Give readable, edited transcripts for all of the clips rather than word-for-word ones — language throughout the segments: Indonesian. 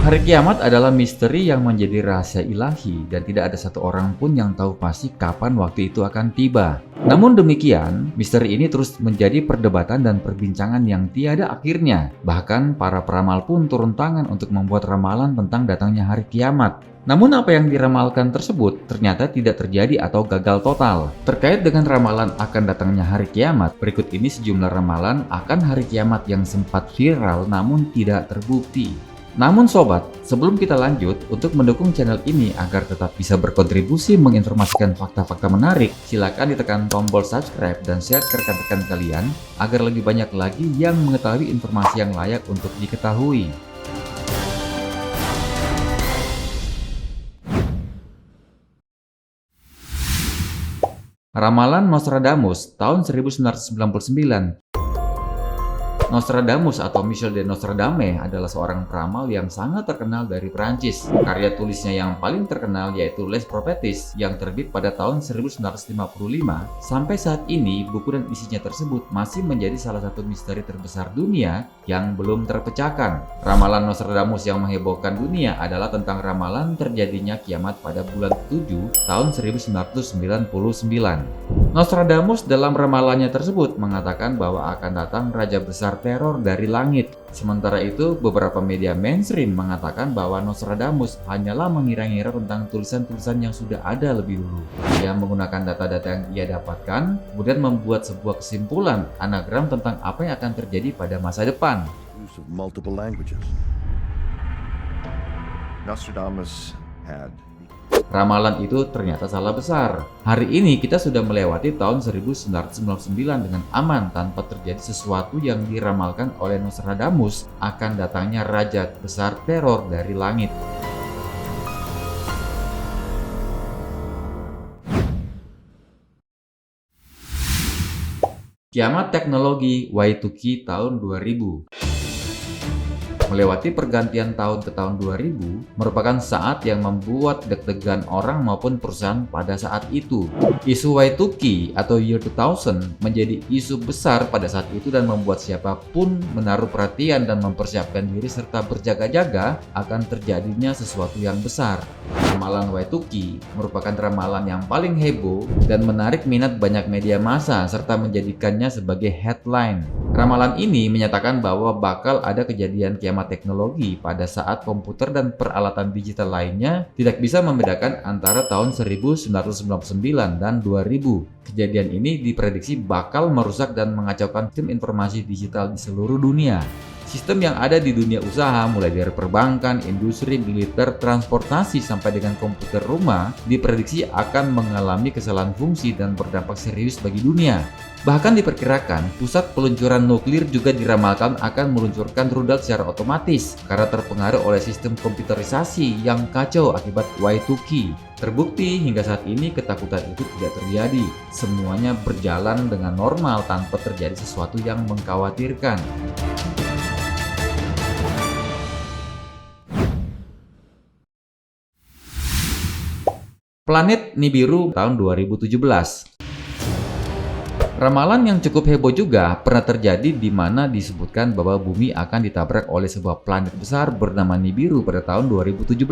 Hari kiamat adalah misteri yang menjadi rahasia ilahi dan tidak ada satu orang pun yang tahu pasti kapan waktu itu akan tiba. Namun demikian, misteri ini terus menjadi perdebatan dan perbincangan yang tiada akhirnya. Bahkan para peramal pun turun tangan untuk membuat ramalan tentang datangnya hari kiamat. Namun apa yang diramalkan tersebut ternyata tidak terjadi atau gagal total. Terkait dengan ramalan akan datangnya hari kiamat, berikut ini sejumlah ramalan akan hari kiamat yang sempat viral namun tidak terbukti. Namun sobat, sebelum kita lanjut, untuk mendukung channel ini agar tetap bisa berkontribusi menginformasikan fakta-fakta menarik, silakan ditekan tombol subscribe dan share ke rekan-rekan kalian agar lebih banyak lagi yang mengetahui informasi yang layak untuk diketahui. Ramalan Nostradamus tahun 1999. Nostradamus atau Michel de Nostradame adalah seorang peramal yang sangat terkenal dari Prancis. Karya tulisnya yang paling terkenal yaitu Les Prophéties yang terbit pada tahun 1955. Sampai saat ini, buku dan isinya tersebut masih menjadi salah satu misteri terbesar dunia yang belum terpecahkan. Ramalan Nostradamus yang menghebohkan dunia adalah tentang ramalan terjadinya kiamat pada bulan 7 tahun 1999. Nostradamus dalam ramalannya tersebut mengatakan bahwa akan datang raja besar teror dari langit. Sementara itu, beberapa media mainstream mengatakan bahwa Nostradamus hanyalah mengira-ngira tentang tulisan-tulisan yang sudah ada lebih dulu. Ia menggunakan data-data yang ia dapatkan, kemudian membuat sebuah kesimpulan anagram tentang apa yang akan terjadi pada masa depan. Use of multiple languages. Nostradamus had Ramalan itu ternyata salah besar. Hari ini kita sudah melewati tahun 1999 dengan aman tanpa terjadi sesuatu yang diramalkan oleh Nostradamus akan datangnya raja besar teror dari langit. Kiamat teknologi Y2K tahun 2000. Melewati pergantian tahun ke tahun 2000 merupakan saat yang membuat deg-degan orang maupun perusahaan pada saat itu. Isu Y2K atau Year 2000 menjadi isu besar pada saat itu dan membuat siapapun menaruh perhatian dan mempersiapkan diri serta berjaga-jaga akan terjadinya sesuatu yang besar. Ramalan Y2K merupakan ramalan yang paling heboh dan menarik minat banyak media massa serta menjadikannya sebagai headline. Ramalan ini menyatakan bahwa bakal ada kejadian kiamat teknologi pada saat komputer dan peralatan digital lainnya tidak bisa membedakan antara tahun 1999 dan 2000. Kejadian ini diprediksi bakal merusak dan mengacaukan sistem informasi digital di seluruh dunia. Sistem yang ada di dunia usaha mulai dari perbankan, industri, militer, transportasi sampai dengan komputer rumah diprediksi akan mengalami kesalahan fungsi dan berdampak serius bagi dunia. Bahkan diperkirakan pusat peluncuran nuklir juga diramalkan akan meluncurkan rudal secara otomatis karena terpengaruh oleh sistem komputerisasi yang kacau akibat Y2K. Terbukti hingga saat ini ketakutan itu tidak terjadi. Semuanya berjalan dengan normal tanpa terjadi sesuatu yang mengkhawatirkan. Planet Nibiru tahun 2017. Ramalan yang cukup heboh juga pernah terjadi di mana disebutkan bahwa bumi akan ditabrak oleh sebuah planet besar bernama Nibiru pada tahun 2017.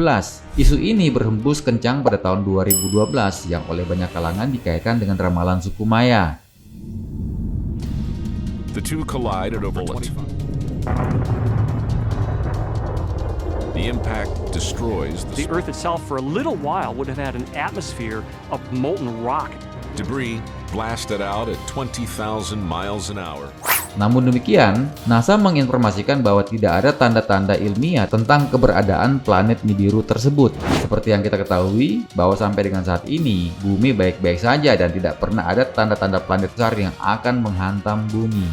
Isu ini berhembus kencang pada tahun 2012 yang oleh banyak kalangan dikaitkan dengan ramalan suku Maya. The two collide at over 25. The impact destroys The Earth itself for a little while would have had an atmosphere of molten rock. debris blasted out at 20,000 miles an hour. Namun demikian, NASA menginformasikan bahwa tidak ada tanda-tanda ilmiah tentang keberadaan planet Nibiru tersebut. Seperti yang kita ketahui, bahwa sampai dengan saat ini, bumi baik-baik saja dan tidak pernah ada tanda-tanda planet besar yang akan menghantam bumi.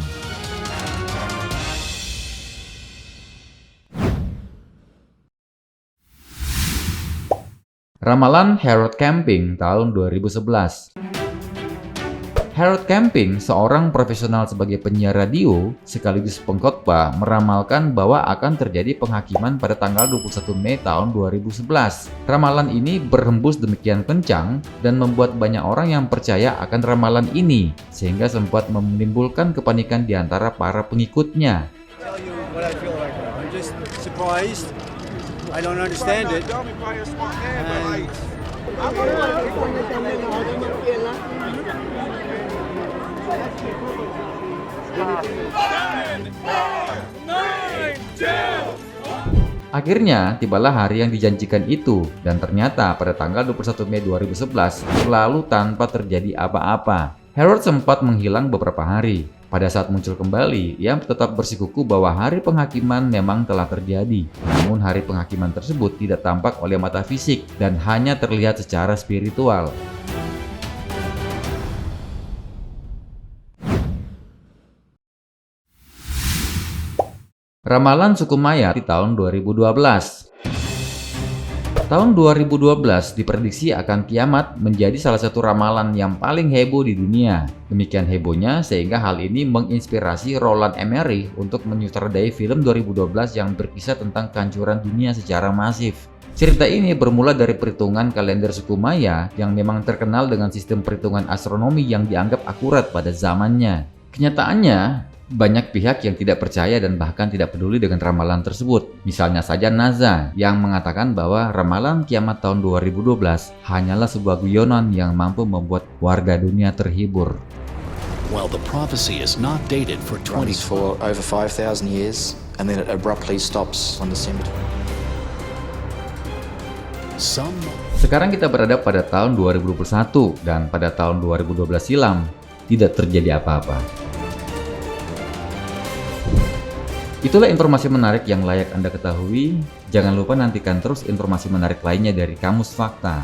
Ramalan Harold Camping tahun 2011. Harold Camping, seorang profesional sebagai penyiar radio sekaligus pengkhotbah, meramalkan bahwa akan terjadi penghakiman pada tanggal 21 Mei tahun 2011. Ramalan ini berhembus demikian kencang dan membuat banyak orang yang percaya akan ramalan ini, sehingga sempat menimbulkan kepanikan di antara para pengikutnya. I don't understand it. Akhirnya, tibalah hari yang dijanjikan itu, dan ternyata pada tanggal 21 Mei 2011, berlalu tanpa terjadi apa-apa. Harold sempat menghilang beberapa hari. Pada saat muncul kembali, ia tetap bersikukuh bahwa hari penghakiman memang telah terjadi. Namun hari penghakiman tersebut tidak tampak oleh mata fisik dan hanya terlihat secara spiritual. Ramalan suku Maya di tahun 2012. Tahun 2012 diprediksi akan kiamat menjadi salah satu ramalan yang paling heboh di dunia. Demikian hebohnya sehingga hal ini menginspirasi Roland Emmerich untuk menyutradai film 2012 yang berkisah tentang kehancuran dunia secara masif. Cerita ini bermula dari perhitungan kalender suku Maya yang memang terkenal dengan sistem perhitungan astronomi yang dianggap akurat pada zamannya. Kenyataannya, banyak pihak yang tidak percaya dan bahkan tidak peduli dengan ramalan tersebut. Misalnya saja NASA yang mengatakan bahwa ramalan kiamat tahun 2012 hanyalah sebuah guyonan yang mampu membuat warga dunia terhibur. Well, the prophecy is not dated for runs 20. for over 5,000 years and then it abruptly stops on December. Sekarang kita berada pada tahun 2021 dan pada tahun 2012 silam tidak terjadi apa-apa. Itulah informasi menarik yang layak Anda ketahui. Jangan lupa nantikan terus informasi menarik lainnya dari Kamus Fakta.